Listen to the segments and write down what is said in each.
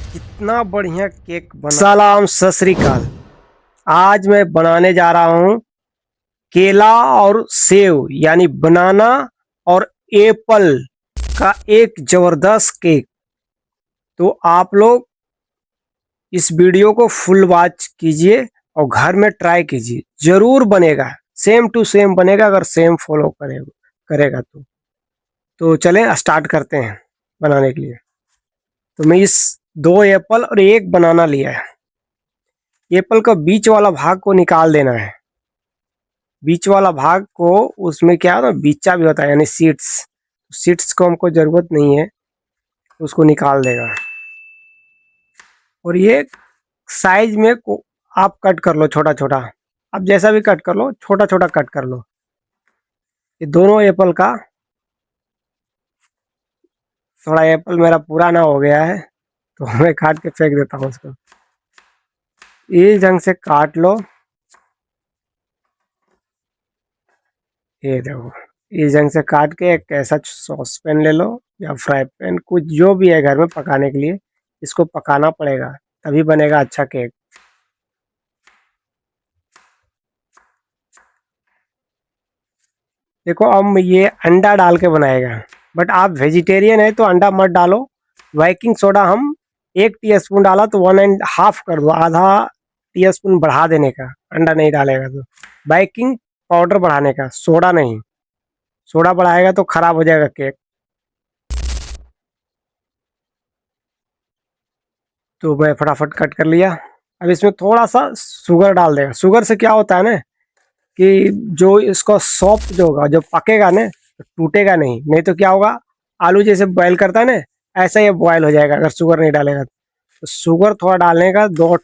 कितना बढ़िया केक बना। सलाम सत श्री अकाल। आज मैं बनाने जा रहा हूँ केला और सेव यानी बनाना और एप्पल का एक जबरदस्त केक। तो आप लोग इस वीडियो को फुल वॉच कीजिए और घर में ट्राई कीजिए, जरूर बनेगा, सेम टू सेम बनेगा अगर सेम फॉलो करेगा तो चलें स्टार्ट करते हैं बनाने के लिए। तो मैं इस 2 एप्पल और 1 बनाना लिया है। एप्पल का बीच वाला भाग को निकाल देना है। बीच वाला भाग को, उसमें क्या है ना, बीचा भी होता है यानी सीड्स को हमको जरूरत नहीं है, उसको निकाल देगा। और ये साइज में को आप कट कर लो छोटा छोटा, आप जैसा भी कट कर लो, छोटा छोटा कट कर लो। ये दोनों एप्पल का, थोड़ा एप्पल मेरा पुराना हो गया है तो मैं काट के फेंक देता हूँ उसको। इस ढंग से काट लो। ये देखो, इस ढंग से काट के एक ऐसा सॉस पैन ले लो या फ्राई पैन, कुछ जो भी है घर में पकाने के लिए, इसको पकाना पड़ेगा तभी बनेगा अच्छा केक। देखो अब ये अंडा डाल के बनाएगा, बट आप वेजिटेरियन है तो अंडा मत डालो। बेकिंग सोडा हम 1 टीस्पून डाला तो 1.5 कर दो, आधा टीस्पून बढ़ा देने का। अंडा नहीं डालेगा तो बेकिंग पाउडर बढ़ाने का, सोडा नहीं। सोडा बढ़ाएगा तो खराब हो जाएगा केक। तो मैं फटाफट कट कर लिया। अब इसमें थोड़ा सा शुगर डाल देगा। शुगर से क्या होता है ना कि जो इसका सॉफ्ट जो होगा, जो पकेगा ना, तो टूटेगा नहीं। नहीं तो क्या होगा, आलू जैसे बॉयल करता है ना, ऐसा ये बॉयल हो जाएगा अगर शुगर नहीं डालेगा। तो शुगर थोड़ा डालने का, 2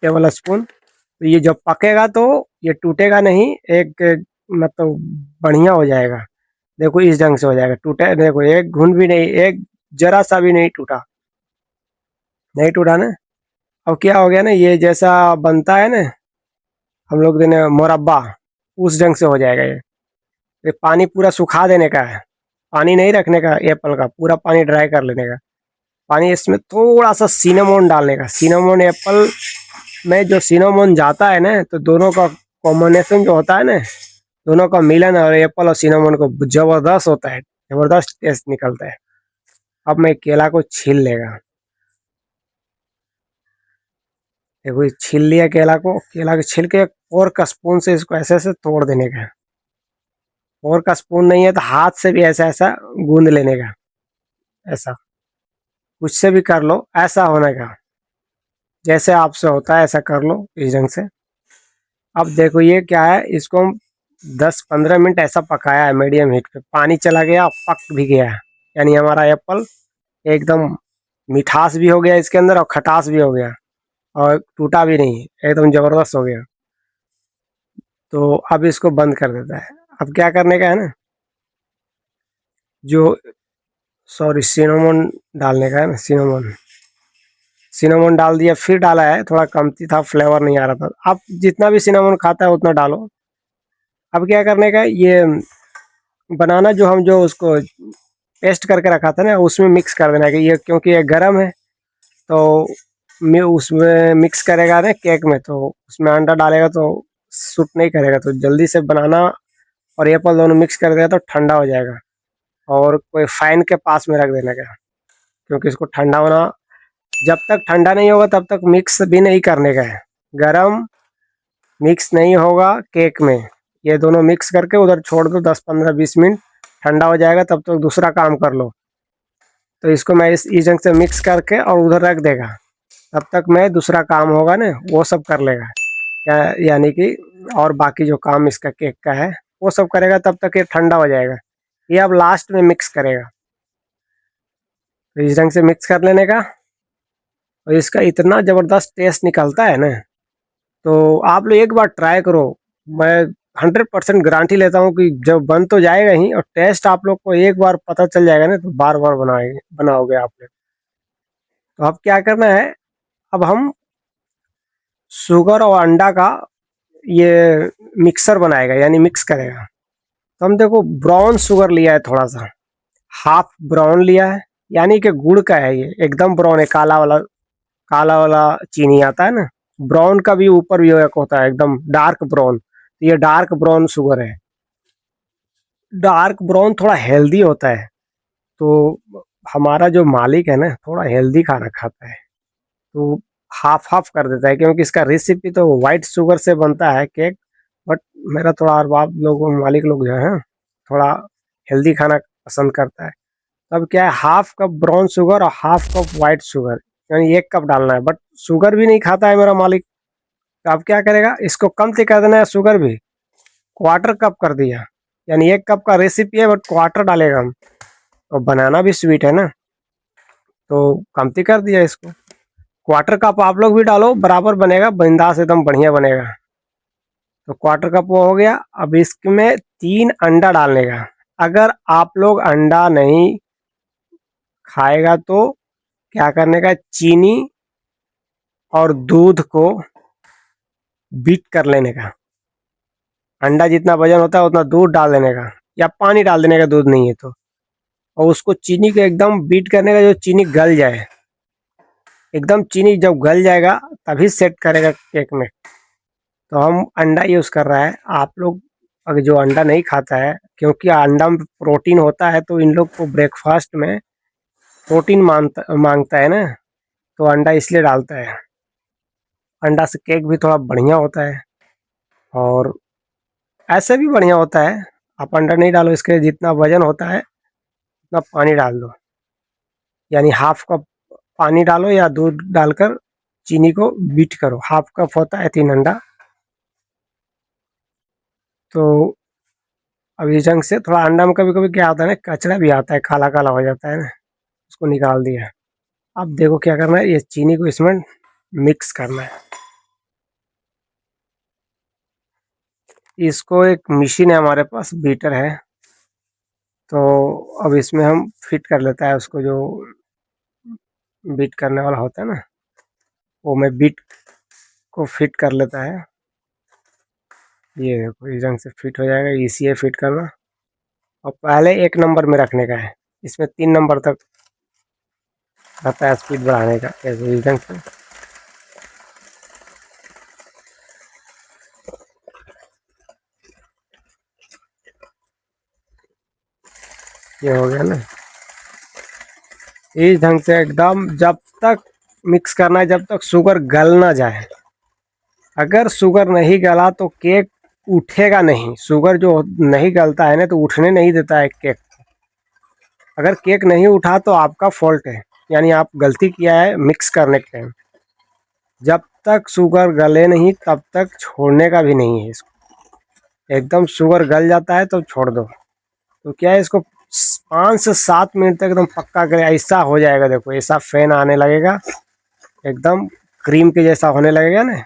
टेबल स्पून। तो ये जब पकेगा तो ये टूटेगा नहीं, एक मतलब बढ़िया हो जाएगा। देखो इस ढंग से हो जाएगा। टूटे देखो, एक घुन भी नहीं, एक जरा सा भी नहीं टूटा। नहीं टूटा ना। अब क्या हो गया ना, ये जैसा बनता है ना हम लोग देने मुरब्बा, उस ढंग से हो जाएगा ये पानी पूरा सुखा देने का है। पानी नहीं रखने का, एप्पल का पूरा पानी ड्राई कर लेने का। पानी, इसमें थोड़ा सा सिनेमोन डालने का। सिनेमोन, एप्पल में जो सिनेमोन जाता है ना, तो दोनों का कॉम्बिनेशन जो होता है ना, दोनों का मिलन और एप्पल और सिनेमोन को जबरदस्त होता है, जबरदस्त टेस्ट निकलता है। अब मैं केला को छील लेगा। देखो ये छील लिया केला को। केला को छील के फोर्क स्पून से इसको ऐसे ऐसे तोड़ देने का। फोर्क स्पून नहीं है तो हाथ से भी ऐसा ऐसा गूंद लेने का। ऐसा कुछ से भी कर लो, ऐसा होने का। जैसे आपसे होता है ऐसा कर लो इस ढंग से। अब देखो ये क्या है, इसको हम 10-15 मिनट ऐसा पकाया है मीडियम हीट पे। पानी चला गया, पक भी गया है, यानी हमारा एप्पल एकदम मिठास भी हो गया इसके अंदर और खटास भी हो गया और टूटा भी नहीं, एकदम जबरदस्त हो गया। तो अब इसको बंद कर देता है। अब क्या करने का है ना, जो सॉरी सिनेमन डालने का है ना, सिनेमन। सिनेमन डाल दिया, फिर डाला है, थोड़ा कमती था, फ्लेवर नहीं आ रहा था। आप जितना भी सिनेमन खाता है उतना डालो। अब क्या करने का, ये बनाना जो उसको पेस्ट करके रखा था ना, उसमें मिक्स कर देना है। कि ये क्योंकि ये गर्म है तो मैं उसमें मिक्स करेगा ना केक में, तो उसमें अंडा डालेगा तो सूट नहीं करेगा। तो जल्दी से बनाना और एप्पल दोनों मिक्स कर देगा तो ठंडा हो जाएगा। और कोई फैन के पास में रख देने का, क्योंकि इसको ठंडा होना, जब तक ठंडा नहीं होगा तब तक मिक्स भी नहीं करने का है। गरम मिक्स नहीं होगा केक में। ये दोनों मिक्स करके उधर छोड़ दो 10-15-20 मिनट, ठंडा हो जाएगा तब तक दूसरा काम कर लो। तो इसको मैं इस ढंग से मिक्स करके और उधर रख देगा। तब तक मैं दूसरा काम होगा ना वो सब कर लेगा, क्या यानी कि और बाकी जो काम इसका केक का है वो सब करेगा। तब तक ये ठंडा हो जाएगा। ये अब लास्ट में मिक्स करेगा। तो इस ढंग से मिक्स कर लेने का। और इसका इतना ज़बरदस्त टेस्ट निकलता है ना, तो आप लोग एक बार ट्राई करो। मैं 100% गारंटी लेता हूँ कि जब बन तो जाएगा ही, और टेस्ट आप लोग को एक बार पता चल जाएगा ना तो बार बार बनाओगे आप लोग। तो अब क्या करना है, अब हम शुगर और अंडा का ये मिक्सर बनाएगा, यानी मिक्स करेगा। तो हम देखो ब्राउन शुगर लिया है, थोड़ा सा हाफ ब्राउन लिया है, यानी कि गुड़ का है। ये एकदम ब्राउन है, काला वाला काला वाला चीनी आता है ना, ब्राउन का भी ऊपर भी एक होता है एकदम डार्क ब्राउन, तो ये डार्क ब्राउन शुगर है। डार्क ब्राउन थोड़ा हेल्दी होता है, तो हमारा जो मालिक है ना थोड़ा हेल्दी खाना खाता है, तो हाफ हाफ कर देता है, क्योंकि इसका रेसिपी तो वाइट शुगर से बनता है केक। बट मेरा थोड़ा अरबाब लोग मालिक लोग जो है थोड़ा हेल्दी खाना पसंद करता है। तब क्या है, हाफ कप ब्राउन शुगर और हाफ कप वाइट शुगर, यानी 1 कप डालना है। बट शुगर भी नहीं खाता है मेरा मालिक, तो अब क्या करेगा, इसको कम से कर देना है शुगर भी, 1/4 कप कर दिया, यानी 1 कप का रेसिपी है बट क्वार्टर डालेगा हम। और बनाना भी स्वीट है ना, तो कमती कर दिया इसको। 1/4 कप आप लोग भी डालो, बराबर बनेगा, बिंदास एकदम बढ़िया बनेगा। तो 1/4 कप वो हो गया। अब इसमें 3 अंडा डालने का। अगर आप लोग अंडा नहीं खाएगा तो क्या करने का, चीनी और दूध को बीट कर लेने का। अंडा जितना वजन होता है उतना दूध डाल देने का, या पानी डाल देने का, दूध नहीं है तो। और उसको चीनी को एकदम बीट करने का, जो चीनी गल जाए एकदम। चीनी जब गल जाएगा तभी सेट करेगा केक में। तो हम अंडा यूज़ कर रहा है। आप लोग अगर जो अंडा नहीं खाता है, क्योंकि अंडा में प्रोटीन होता है, तो इन लोग को ब्रेकफास्ट में प्रोटीन मांगता मांगता है ना, तो अंडा इसलिए डालता है। अंडा से केक भी थोड़ा बढ़िया होता है, और ऐसे भी बढ़िया होता है। आप अंडा नहीं डालो, इसके जितना वजन होता है उतना पानी डाल दो, यानी हाफ कप पानी डालो या दूध डालकर चीनी को बीट करो। हाफ कप होता है 3 अंडा। तो अब इस ढंग से थोड़ा अंडा में कभी कभी क्या होता है ना, कचरा भी आता है, काला काला हो जाता है ना, उसको निकाल दिया। अब देखो क्या करना है, ये चीनी को इसमें मिक्स करना है। इसको एक मशीन है हमारे पास, बीटर है, तो अब इसमें हम फिट कर लेता है उसको, जो बीट करने वाला होता है ना, वो मैं बीट को फिट कर लेता है। ये देखो इस ढंग से फिट हो जाएगा, इसी है फिट करना। और पहले 1 नंबर में रखने का है, इसमें 3 नंबर तक रहता है स्पीड बढ़ाने का, ऐसे इस ढंग से। ये हो गया ना, इस ढंग से एकदम जब तक मिक्स करना है जब तक शुगर गल ना जाए। अगर शुगर नहीं गला तो केक उठेगा नहीं। शुगर जो नहीं गलता है ना, तो उठने नहीं देता है केक। अगर केक नहीं उठा तो आपका फॉल्ट है, यानी आप गलती किया है मिक्स करने के टाइम। जब तक शुगर गले नहीं तब तक छोड़ने का भी नहीं है इसको। एकदम शुगर गल जाता है तो छोड़ दो। तो क्या है, इसको 5 से 7 मिनट तक एकदम पक्का करे, ऐसा हो जाएगा। देखो ऐसा फैन आने लगेगा, एकदम क्रीम के जैसा होने लगेगा ना,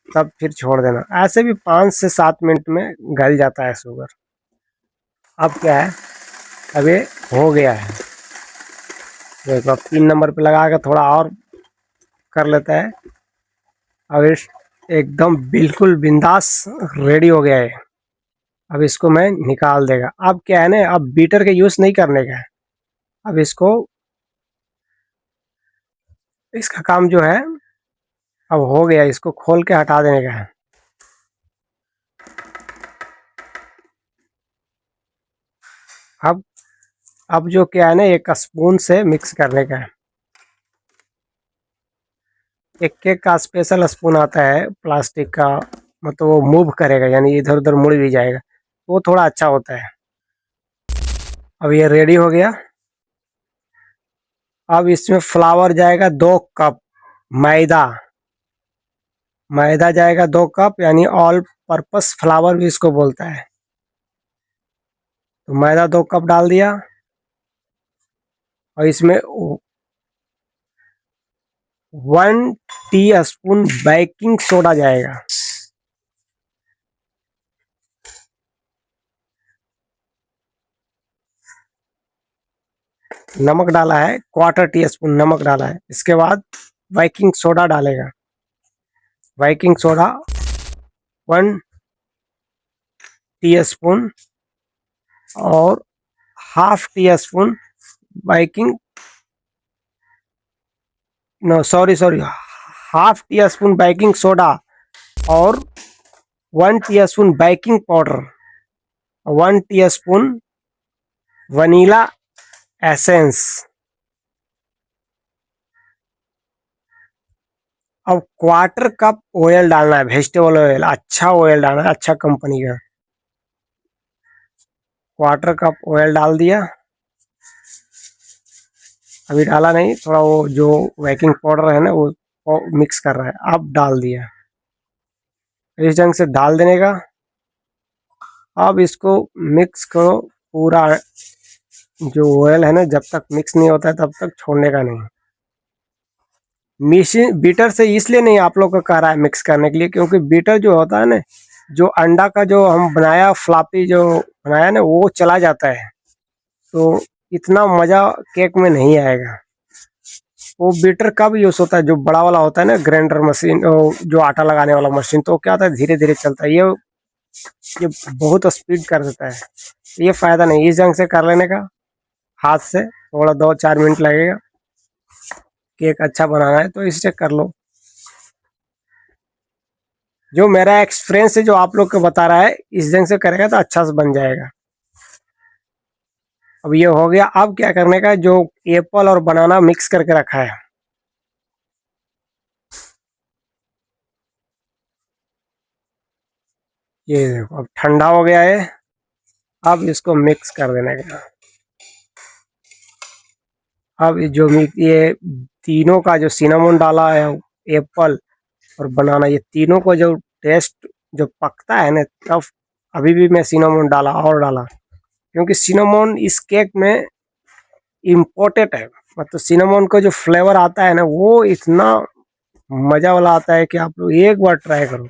तब फिर छोड़ देना। ऐसे भी 5 से 7 मिनट में गल जाता है शुगर। अब क्या है, अब ये हो गया है। देखो अब 3 नंबर पे लगा कर थोड़ा और कर लेता है। अब इस एकदम बिल्कुल बिंदास रेडी हो गया है। अब इसको मैं निकाल देगा। अब क्या है ना, अब बीटर के यूज़ नहीं करने का है। अब इसको, इसका काम जो है अब हो गया, इसको खोल के हटा देने का है। अब अब जो क्या है ना, एक स्पून से मिक्स करने का है। एक केक का स्पेशल स्पून आता है प्लास्टिक का, मतलब वो मूव करेगा, यानी इधर उधर मुड़ भी जाएगा, वो थोड़ा अच्छा होता है। अब ये रेडी हो गया। अब इसमें फ्लावर जाएगा 2 कप, मैदा मैदा जाएगा 2 कप, यानी ऑल पर्पस फ्लावर भी इसको बोलता है। तो मैदा 2 कप डाल दिया। और इसमें 1 टी स्पून बेकिंग सोडा जाएगा। नमक डाला है, 1/4 टी स्पून नमक डाला है। इसके बाद बेकिंग सोडा डालेगा। बेकिंग सोडा 1 टी स्पून, और ½ teaspoon baking no sorry sorry, half teaspoon baking soda और 1 teaspoon baking powder, 1 teaspoon vanilla essence. अब क्वार्टर कप ऑयल डालना है, वेजिटेबल ऑयल, अच्छा ऑयल डालना है, अच्छा कंपनी का। क्वार्टर कप ऑयल डाल दिया। अभी डाला नहीं, थोड़ा वो जो बेकिंग पाउडर है ना वो मिक्स कर रहा है, अब डाल दिया। इस ढंग से डाल देने का। अब इसको मिक्स करो पूरा। जो ऑयल है ना, जब तक मिक्स नहीं होता है तब तक छोड़ने का नहीं। मिक्सिंग बीटर से इसलिए नहीं आप लोग को कह रहा है मिक्स करने के लिए, क्योंकि बीटर जो होता है ना, जो अंडा का जो हम बनाया फ्लापी जो बनाया ना, वो चला जाता है, तो इतना मजा केक में नहीं आएगा। वो बीटर कब यूज होता है, जो बड़ा वाला होता है ना ग्राइंडर मशीन, जो आटा लगाने वाला मशीन, तो क्या होता है धीरे धीरे चलता है, ये बहुत स्पीड कर देता है, ये फायदा नहीं। इस ढंग से कर लेने का, हाथ से थोड़ा 2-4 मिनट लगेगा। केक अच्छा बनाना है तो इससे कर लो। जो मेरा एक्सपीरियंस है, जो आप लोग को बता रहा है, इस ढंग से करेगा तो अच्छा से बन जाएगा। अब ये हो गया। अब क्या करने का, जो एप्पल और बनाना मिक्स करके रखा है, ये देखो अब ठंडा हो गया है। अब इसको मिक्स कर देने का। अब ये तीनों का जो सिनेमन डाला है, एप्पल और बनाना, ये तीनों को जो टेस्ट जो पकता है ना, तब अभी भी मैं सिनेमन डाला और डाला, क्योंकि सिनेमन इस केक में इम्पोर्टेंट है। मतलब सिनेमन का जो फ्लेवर आता है ना, वो इतना मजा वाला आता है कि आप लोग एक बार ट्राई करो।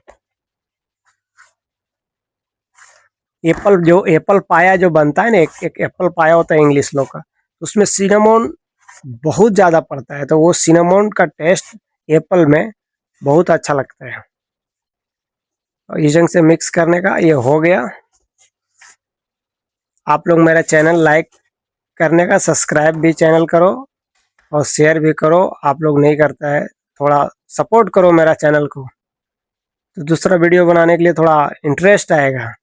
एप्पल पाया जो बनता है ना, एक एप्पल पाया होता है इंग्लिश लोग का, उसमें सिनेमन बहुत ज्यादा पड़ता है, तो वो सिनेमन का टेस्ट एप्पल में बहुत अच्छा लगता है। और इस ढंग से मिक्स करने का, ये हो गया। आप लोग मेरा चैनल लाइक करने का, सब्सक्राइब भी चैनल करो और शेयर भी करो। आप लोग नहीं करता है, थोड़ा सपोर्ट करो मेरा चैनल को, तो दूसरा वीडियो बनाने के लिए थोड़ा इंटरेस्ट आएगा।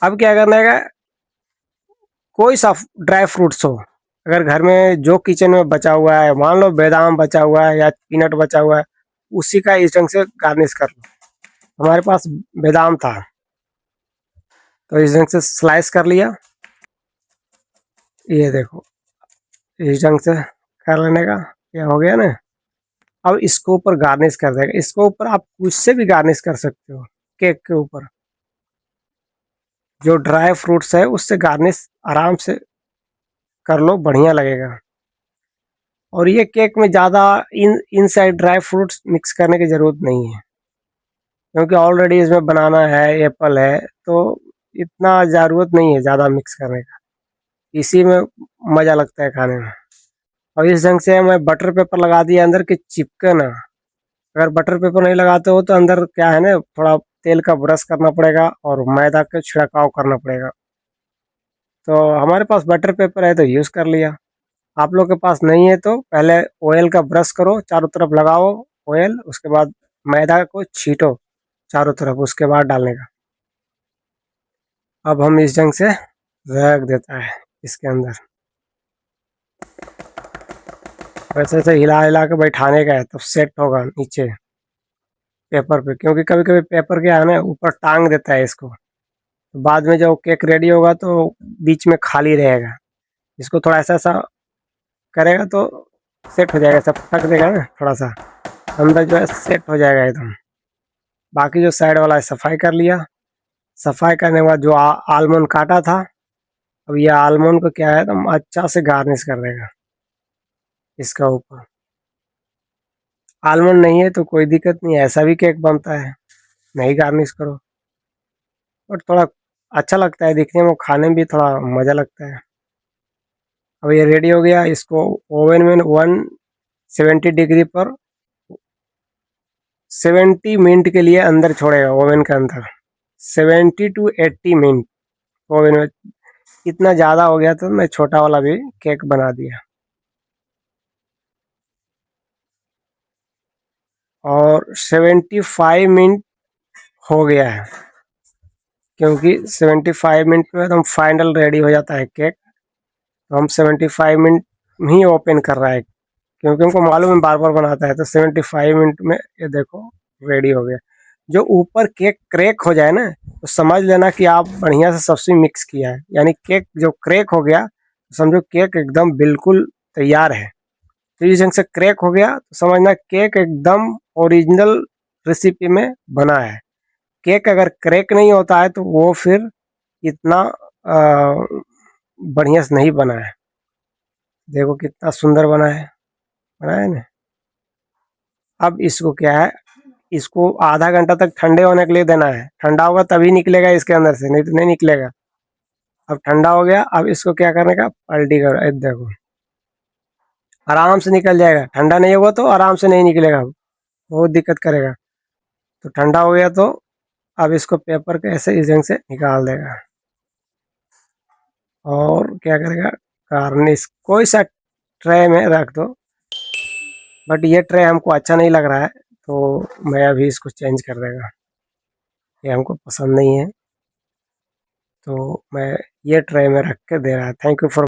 अब क्या करना है, कोई सा ड्राई फ्रूट्स हो, अगर घर में जो किचन में बचा हुआ है, मान लो बादाम बचा हुआ है या पीनट बचा हुआ है, उसी का इस ढंग से गार्निश कर लो। हमारे पास बादाम था, तो इस ढंग से स्लाइस कर लिया। ये देखो, इस ढंग से कर लेने का, ये हो गया ना। अब इसको ऊपर गार्निश कर देगा। इसको ऊपर आप कुछ से भी गार्निश कर सकते हो, केक के ऊपर जो ड्राई फ्रूट्स है उससे गार्निश आराम से कर लो, बढ़िया लगेगा। और ये केक में ज़्यादा इनसाइड ड्राई फ्रूट्स मिक्स करने की ज़रूरत नहीं है, क्योंकि ऑलरेडी इसमें बनाना है, एप्पल है, तो इतना ज़रूरत नहीं है ज़्यादा मिक्स करने का। इसी में मज़ा लगता है खाने में। और इस ढंग से मैं बटर पेपर लगा दिया अंदर कि चिपके ना। अगर बटर पेपर नहीं लगाते हो तो अंदर क्या है ना, थोड़ा तेल का ब्रश करना पड़ेगा और मैदा का छिड़काव करना पड़ेगा। तो हमारे पास बटर पेपर है तो यूज़ कर लिया। आप लोग के पास नहीं है तो पहले ऑयल का ब्रश करो, चारों तरफ लगाओ ऑयल, उसके बाद मैदा को छींटो चारों तरफ, उसके बाद डालने का। अब हम इस ढंग से रख देता है इसके अंदर, वैसे से हिला हिला के बैठाने का है, तब सेट होगा नीचे पेपर पे, क्योंकि कभी कभी पेपर क्या है ना ऊपर टांग देता है इसको, तो बाद में जब केक रेडी होगा तो बीच में खाली रहेगा। इसको थोड़ा ऐसा ऐसा करेगा तो सेट हो जाएगा, सब फटक देगा ना थोड़ा सा, अंदर जो है सेट हो जाएगा एकदम। बाकी जो साइड वाला है सफाई कर लिया। सफाई करने के बाद जो आलमंड काटा था, अब ये आलमंड को क्या है तो अच्छा से गार्निश कर देगा इसका ऊपर। आलमंड नहीं है तो कोई दिक्कत नहीं है, ऐसा भी केक बनता है, नहीं गार्निश करो, और थोड़ा अच्छा लगता है दिखने में, खाने में भी थोड़ा मज़ा लगता है। अब ये रेडी हो गया। इसको ओवन में 170 डिग्री पर 70 मिनट के लिए अंदर छोड़ेगा, ओवन के अंदर 70 to 80 मिनट ओवन में। इतना ज़्यादा हो गया तो मैं छोटा वाला भी केक बना दिया। और 75 मिनट हो गया है, क्योंकि 75 मिनट में एकदम फाइनल रेडी हो जाता है केक। तो हम 75 मिनट ही ओपन कर रहा है, क्योंकि हमको मालूम है बार बार बनाता है। तो 75 मिनट में ये देखो रेडी हो गया। जो ऊपर केक क्रैक हो जाए ना, तो समझ लेना कि आप बढ़िया से सबसे मिक्स किया है। यानी केक जो क्रैक हो गया, तो समझो केक एकदम बिल्कुल तैयार है। तो इस ढंग से क्रैक हो गया तो समझना केक एकदम ओरिजिनल रेसिपी में बना है। केक अगर क्रैक नहीं होता है तो वो फिर इतना बढ़िया से नहीं बना है। देखो कितना सुंदर बना है ना। अब इसको क्या है, इसको आधा घंटा तक ठंडे होने के लिए देना है। ठंडा होगा तभी निकलेगा इसके अंदर से, नहीं तो नहीं निकलेगा। अब ठंडा हो गया, अब इसको क्या करने का, पलटी करो। देखो आराम से निकल जाएगा। ठंडा नहीं होगा तो आराम से नहीं निकलेगा, बहुत दिक्कत करेगा। तो ठंडा हो गया तो अब इसको पेपर के ऐसे इस ढंग से निकाल देगा। और क्या करेगा, गार्निश कोई सा ट्रे में रख दो। बट ये ट्रे हमको अच्छा नहीं लग रहा है, तो मैं अभी इसको चेंज कर देगा। ये हमको पसंद नहीं है, तो मैं ये ट्रे में रख के दे रहा है। Thank you for